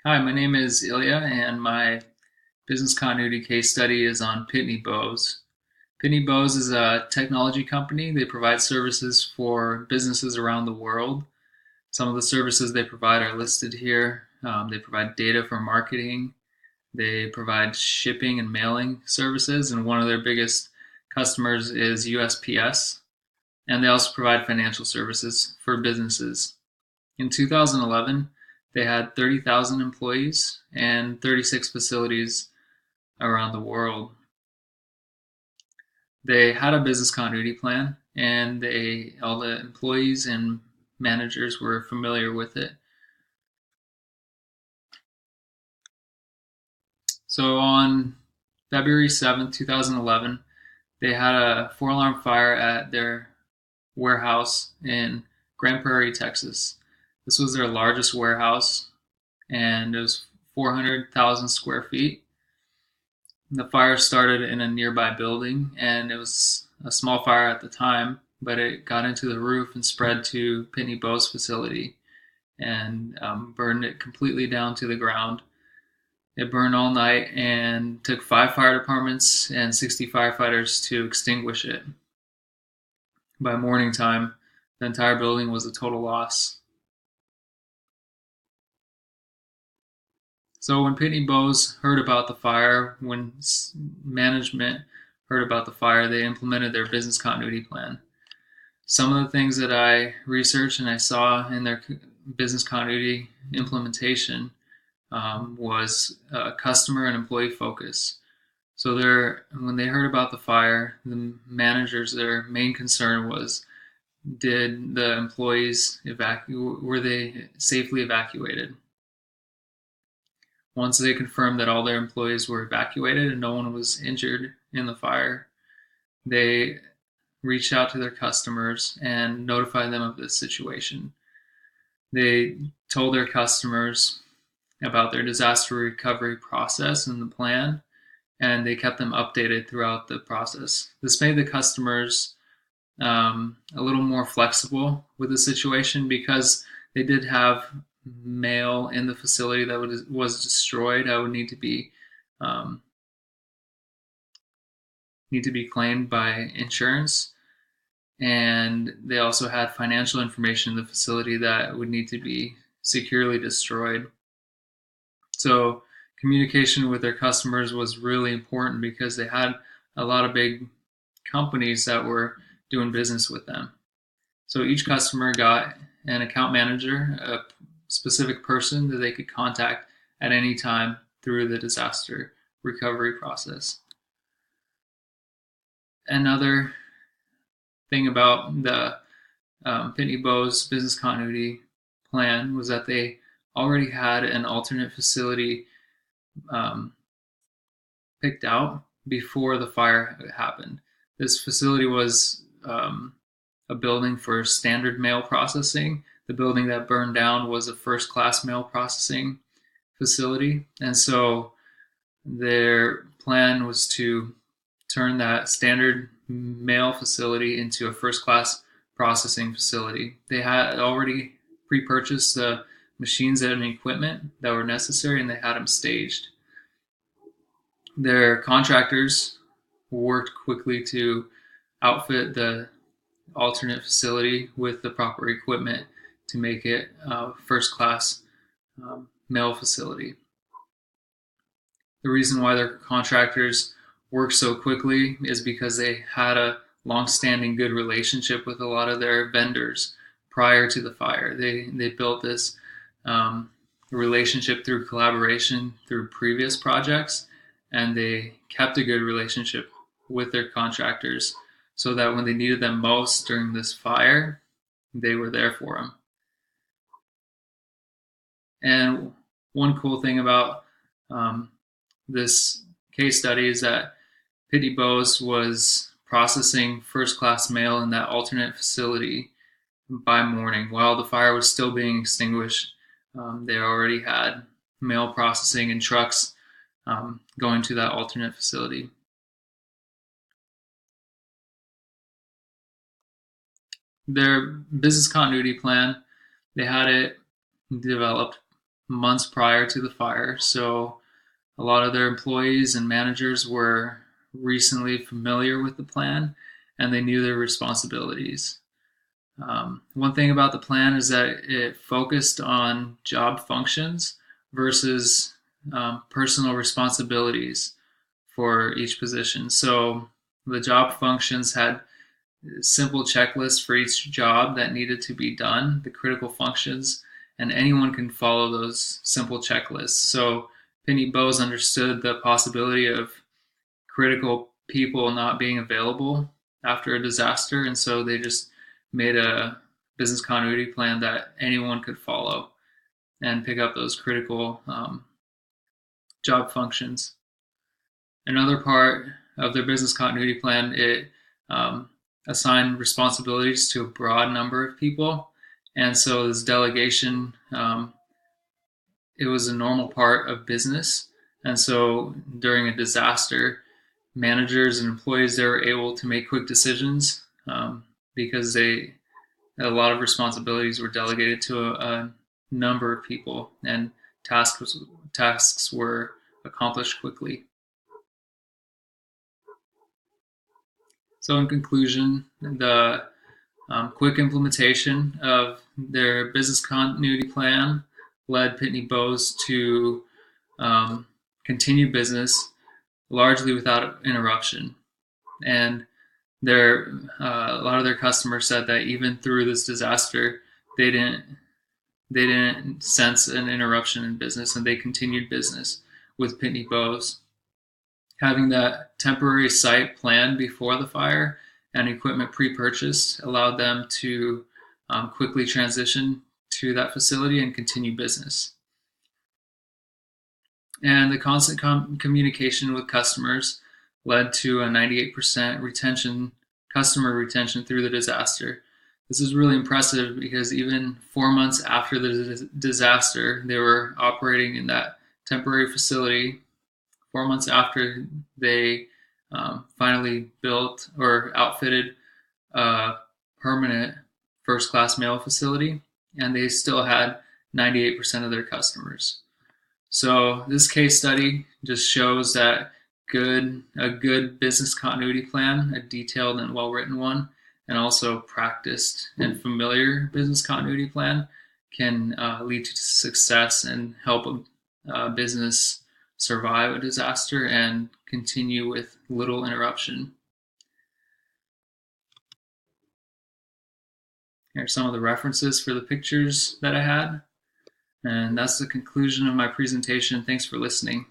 Hi, my name is Ilya, and my business continuity case study is on Pitney Bowes. Pitney Bowes is a technology company. They provide services for businesses around the world. Some of the services they provide are listed here. They provide data for marketing. They provide shipping and mailing services, and one of their biggest customers is USPS. And they also provide financial services for businesses. In 2011, they had 30,000 employees and 36 facilities around the world. They had a business continuity plan, and all the employees and managers were familiar with it. So on February 7th, 2011, they had a four-alarm fire at their warehouse in Grand Prairie, Texas. This was their largest warehouse, and it was 400,000 square feet. The fire started in a nearby building, and it was a small fire at the time, but it got into the roof and spread to Pitney Bowes facility and burned it completely down to the ground. It burned all night and took 5 fire departments and 60 firefighters to extinguish it. By morning time, the entire building was a total loss. So when Pitney Bowes heard about the fire, when management heard about the fire, they implemented their business continuity plan. Some of the things that I researched and I saw in their business continuity implementation was customer and employee focus. So when they heard about the fire, the managers, their main concern was, did the employees were they safely evacuated? Once they confirmed that all their employees were evacuated and no one was injured in the fire, they reached out to their customers and notified them of this situation. They told their customers about their disaster recovery process and the plan, and they kept them updated throughout the process. This made the customers a little more flexible with the situation because they did have mail in the facility that was destroyed that would um, need to be claimed by insurance, and they also had financial information in the facility that would need to be securely destroyed. So communication with their customers was really important because they had a lot of big companies that were doing business with them. So each customer got an account manager, a specific person that they could contact at any time through the disaster recovery process. Another thing about the Pitney Bowes business continuity plan was that they already had an alternate facility um, picked out before the fire happened. This facility was a building for standard mail processing. The building that burned down was a first class mail processing facility. And so their plan was to turn that standard mail facility into a first class processing facility. They had already pre purchased the machines and equipment that were necessary, and they had them staged. Their contractors worked quickly to outfit the alternate facility with the proper equipment to make it a first class mail facility. The reason why their contractors worked so quickly is because they had a long-standing good relationship with a lot of their vendors prior to the fire. They built this relationship through collaboration through previous projects, and they kept a good relationship with their contractors so that when they needed them most during this fire, they were there for them. And one cool thing about this case study is that Pitney Bowes was processing first class mail in that alternate facility by morning. While the fire was still being extinguished, they already had mail processing and trucks going to that alternate facility. Their business continuity plan, they had it developed months prior to the fire. So a lot of their employees and managers were recently familiar with the plan and they knew their responsibilities. One thing about the plan is that it focused on job functions versus personal responsibilities for each position. So the job functions had simple checklists for each job that needed to be done, the critical functions, and anyone can follow those simple checklists. So Pitney Bowes understood the possibility of critical people not being available after a disaster, and so they just made a business continuity plan that anyone could follow and pick up those critical job functions. Another part of their business continuity plan, it assigned responsibilities to a broad number of people, and so this delegation, it was a normal part of business, and so during a disaster, managers and employees, they were able to make quick decisions because a lot of responsibilities were delegated to a number of people, and tasks were accomplished quickly. So in conclusion, the quick implementation of their business continuity plan led Pitney Bowes to continue business largely without interruption. And a lot of their customers said that even through this disaster, they didn't sense an interruption in business, and they continued business with Pitney Bowes. Having that temporary site planned before the fire and equipment pre-purchased allowed them to quickly transition to that facility and continue business. And the constant communication with customers led to a 98% customer retention through the disaster. This is really impressive because even 4 months after the disaster, they were operating in that temporary facility. 4 months after they finally built or outfitted a permanent first-class mail facility, and they still had 98% of their customers. So this case study just shows that a good business continuity plan, a detailed and well-written one, and also practiced and familiar business continuity plan can lead to success and help a business survive a disaster and continue with little interruption. Here are some of the references for the pictures that I had. And that's the conclusion of my presentation. Thanks for listening.